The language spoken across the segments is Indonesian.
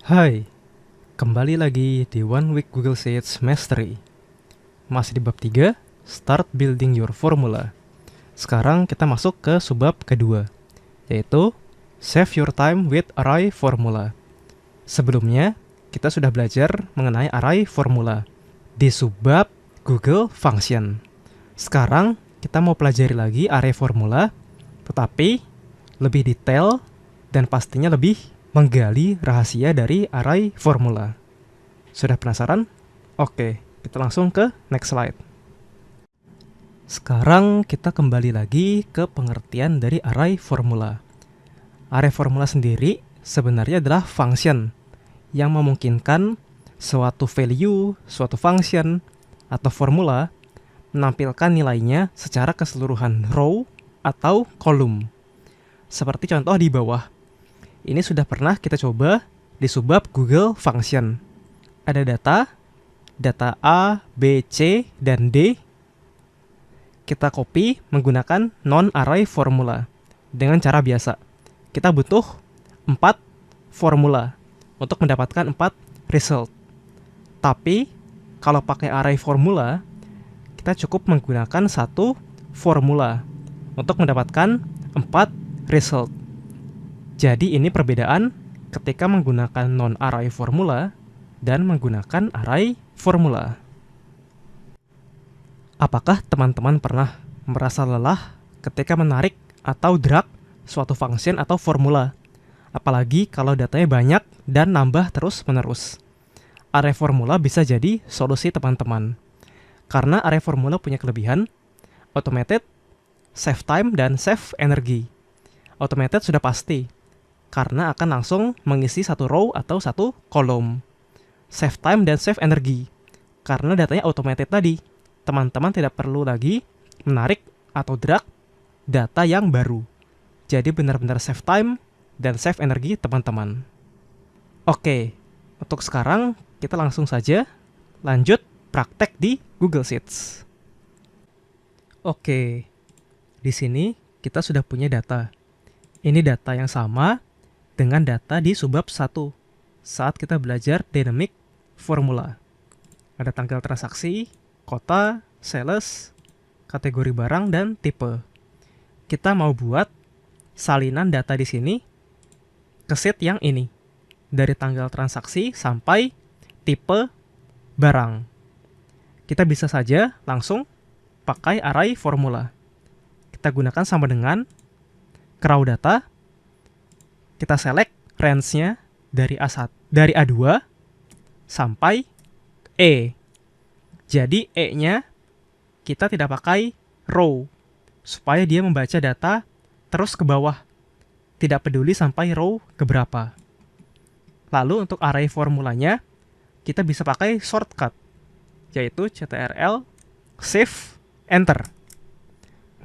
Hai, kembali lagi di One Week Google Sheets Mastery. Masih di bab 3, Start Building Your Formula. Sekarang kita masuk ke subbab kedua, yaitu Save Your Time with Array Formula. Sebelumnya, kita sudah belajar mengenai array formula di subbab Google Function. Sekarang, kita mau pelajari lagi array formula, tetapi lebih detail dan pastinya lebih menggali rahasia dari array formula. Sudah penasaran? Oke, kita langsung ke next slide. Sekarang kita kembali lagi ke pengertian dari array formula. Array formula sendiri sebenarnya adalah function yang memungkinkan suatu value, suatu function, atau formula menampilkan nilainya secara keseluruhan row atau kolom. Seperti contoh di bawah. Ini sudah pernah kita coba di subbab Google Function. Ada data A, B, C, dan D. Kita copy menggunakan non-array formula. Dengan cara biasa. Kita butuh 4 formula untuk mendapatkan 4 result. Tapi, kalau pakai array formula, kita cukup menggunakan 1 formula untuk mendapatkan 4 result. Jadi ini perbedaan ketika menggunakan non-array formula dan menggunakan array formula. Apakah teman-teman pernah merasa lelah ketika menarik atau drag suatu function atau formula? Apalagi kalau datanya banyak dan nambah terus-menerus. Array formula bisa jadi solusi teman-teman. Karena array formula punya kelebihan automated, save time, dan save energy. Automated sudah pasti, karena akan langsung mengisi satu row atau satu kolom. Save time dan save energy, karena datanya automated tadi. Teman-teman tidak perlu lagi menarik atau drag data yang baru. Jadi benar-benar save time dan save energy teman-teman. Oke, untuk sekarang kita langsung saja lanjut praktek di Google Sheets. Oke, di sini kita sudah punya data. Ini data yang sama dengan data di subbab 1 saat kita belajar dynamic formula. Ada tanggal transaksi, kota, sales, kategori barang, dan tipe. Kita mau buat salinan data di sini ke sheet yang ini. Dari tanggal transaksi sampai tipe barang. Kita bisa saja langsung pakai array formula. Kita gunakan sama dengan raw data. Kita select range-nya dari A2 sampai E. Jadi E-nya kita tidak pakai row supaya dia membaca data terus ke bawah. Tidak peduli sampai row keberapa. Lalu untuk array formulanya kita bisa pakai shortcut, yaitu CTRL Shift Enter.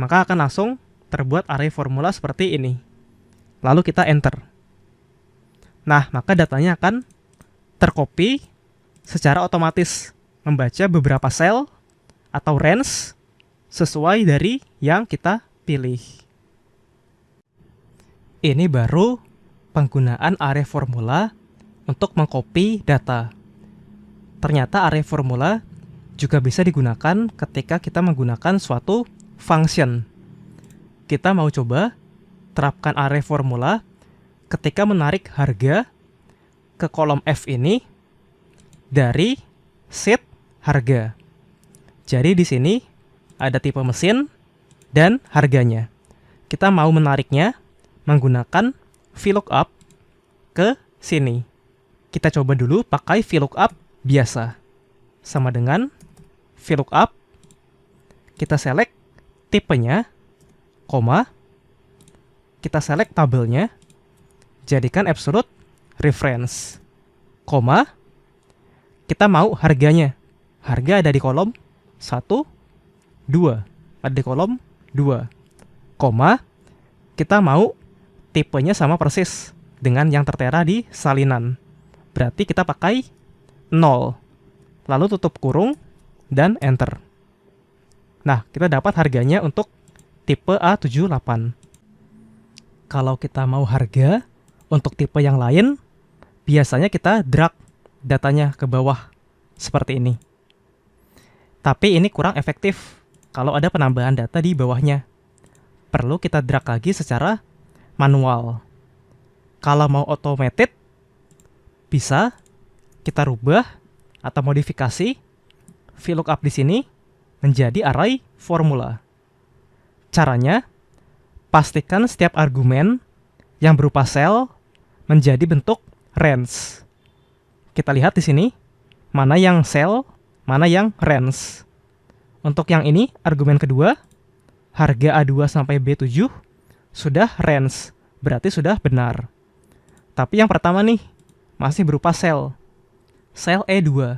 Maka akan langsung terbuat array formula seperti ini. Lalu kita enter. Nah, maka datanya akan tercopy secara otomatis, membaca beberapa sel atau range sesuai dari yang kita pilih. Ini baru penggunaan array formula untuk mengcopy data. Ternyata array formula juga bisa digunakan ketika kita menggunakan suatu function. Kita mau coba terapkan array formula ketika menarik harga ke kolom F ini dari sheet harga. Jadi di sini ada tipe mesin dan harganya. Kita mau menariknya menggunakan VLOOKUP ke sini. Kita coba dulu pakai VLOOKUP biasa. Sama dengan VLOOKUP, kita select tipenya, koma, kita select tabelnya, jadikan absolute reference, koma, kita mau harganya. Harga ada di kolom 1, 2, ada di kolom 2, koma, kita mau tipenya sama persis dengan yang tertera di salinan. Berarti kita pakai 0, lalu tutup kurung, dan enter. Nah, kita dapat harganya untuk tipe A78. Kalau kita mau harga untuk tipe yang lain, biasanya kita drag datanya ke bawah seperti ini. Tapi ini kurang efektif kalau ada penambahan data di bawahnya. Perlu kita drag lagi secara manual. Kalau mau automated, bisa kita rubah atau modifikasi VLOOKUP di sini menjadi array formula. Caranya, pastikan setiap argumen yang berupa sel menjadi bentuk range. Kita lihat di sini, mana yang sel, mana yang range. Untuk yang ini, argumen kedua, harga A2 sampai B7 sudah range, berarti sudah benar. Tapi yang pertama nih, masih berupa sel. Sel E2.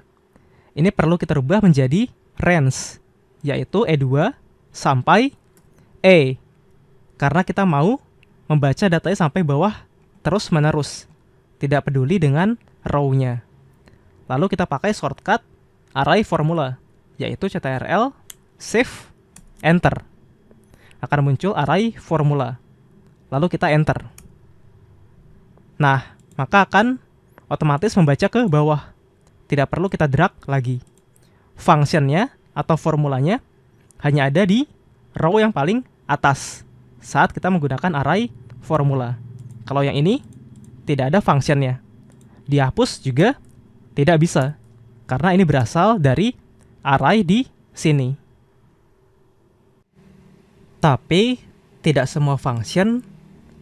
Ini perlu kita rubah menjadi range, yaitu E2 sampai E. Karena kita mau membaca datanya sampai bawah terus-menerus. Tidak peduli dengan row-nya. Lalu kita pakai shortcut array formula, yaitu CTRL, Shift, Enter. Akan muncul array formula. Lalu kita Enter. Nah, maka akan otomatis membaca ke bawah. Tidak perlu kita drag lagi. Functionnya atau formulanya hanya ada di row yang paling atas saat kita menggunakan array formula. Kalau yang ini tidak ada functionnya. Dihapus juga tidak bisa, karena ini berasal dari array di sini. Tapi tidak semua function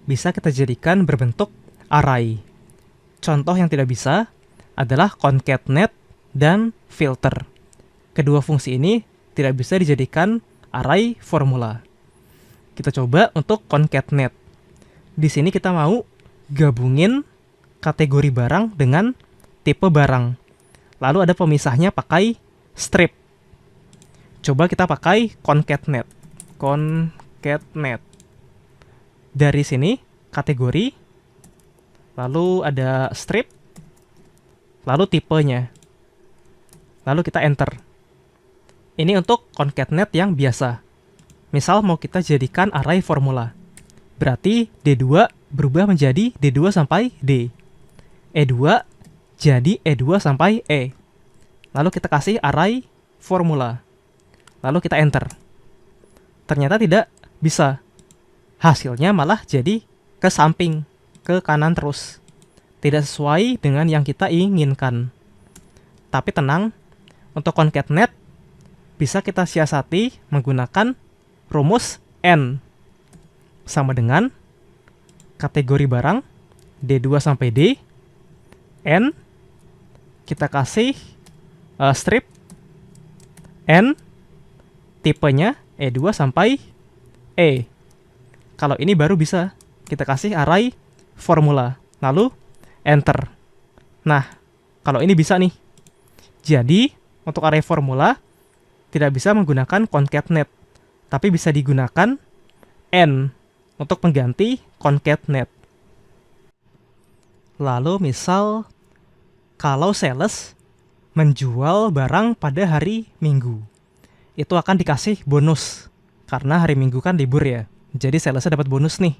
bisa kita jadikan berbentuk array. Contoh yang tidak bisa adalah concatenate dan filter. Kedua fungsi ini tidak bisa dijadikan array formula. Kita coba untuk concatenate. Di sini kita mau gabungin kategori barang dengan tipe barang. Lalu ada pemisahnya pakai strip. Coba kita pakai concatenate. Concatenate. Dari sini kategori, lalu ada strip, lalu tipenya. Lalu kita enter. Ini untuk concatenate yang biasa. Misal mau kita jadikan array formula. Berarti D2 berubah menjadi D2 sampai D. E2 jadi E2 sampai E. Lalu kita kasih array formula. Lalu kita enter. Ternyata tidak bisa. Hasilnya malah jadi ke samping, ke kanan terus. Tidak sesuai dengan yang kita inginkan. Tapi tenang, untuk concatenate bisa kita siasati menggunakan rumus N. Sama dengan kategori barang D2 sampai D, N, kita kasih strip, N, tipenya E2 sampai E. Kalau ini baru bisa kita kasih array formula, lalu enter. Nah, kalau ini bisa nih. Jadi, untuk array formula tidak bisa menggunakan concatenate, tapi bisa digunakan N untuk mengganti concatenate. Lalu misal kalau sales menjual barang pada hari Minggu, itu akan dikasih bonus karena hari Minggu kan libur ya. Jadi salesnya dapat bonus nih.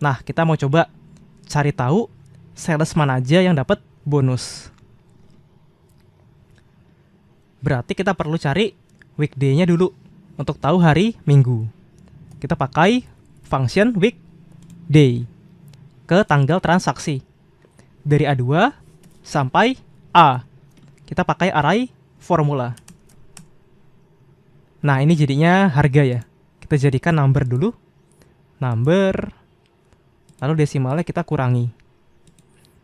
Nah, kita mau coba cari tahu sales mana aja yang dapat bonus. Berarti kita perlu cari weekday-nya dulu untuk tahu hari Minggu. Kita pakai function weekday ke tanggal transaksi. Dari A2 sampai A. Kita pakai array formula. Nah, ini jadinya harga ya. Kita jadikan number dulu. Number. Lalu desimalnya kita kurangi.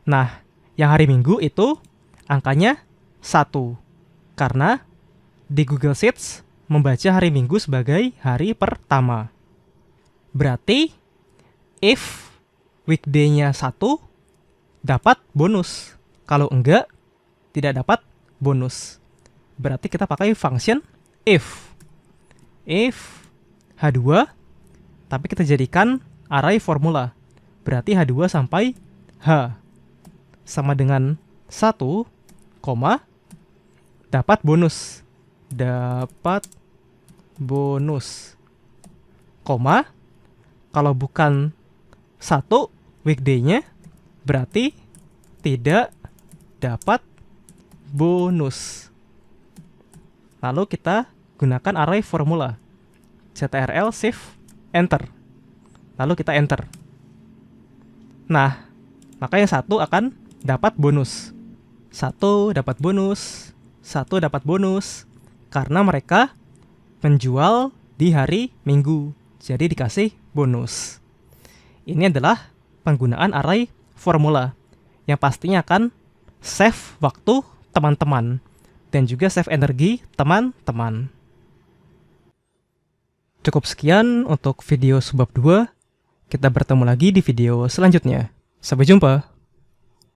Nah, yang hari Minggu itu angkanya 1. Karena di Google Sheets membaca hari Minggu sebagai hari pertama. Berarti if weekday-nya 1 dapat bonus. Kalau enggak, tidak dapat bonus. Berarti kita pakai function if. If H2, tapi kita jadikan array formula. Berarti H2 sampai H. Sama dengan 1, dapat bonus. Dapat bonus. Kalau bukan 1 weekday-nya, berarti tidak dapat bonus. Lalu kita gunakan array formula. CTRL shift enter. Lalu kita enter. Nah, maka yang satu akan dapat bonus. Satu dapat bonus. Satu dapat bonus. Karena mereka menjual di hari Minggu. Jadi dikasih bonus. Ini adalah penggunaan array formula yang pastinya akan save waktu teman-teman dan juga save energi teman-teman. Cukup sekian untuk video subbab 2. Kita bertemu lagi di video selanjutnya. Sampai jumpa.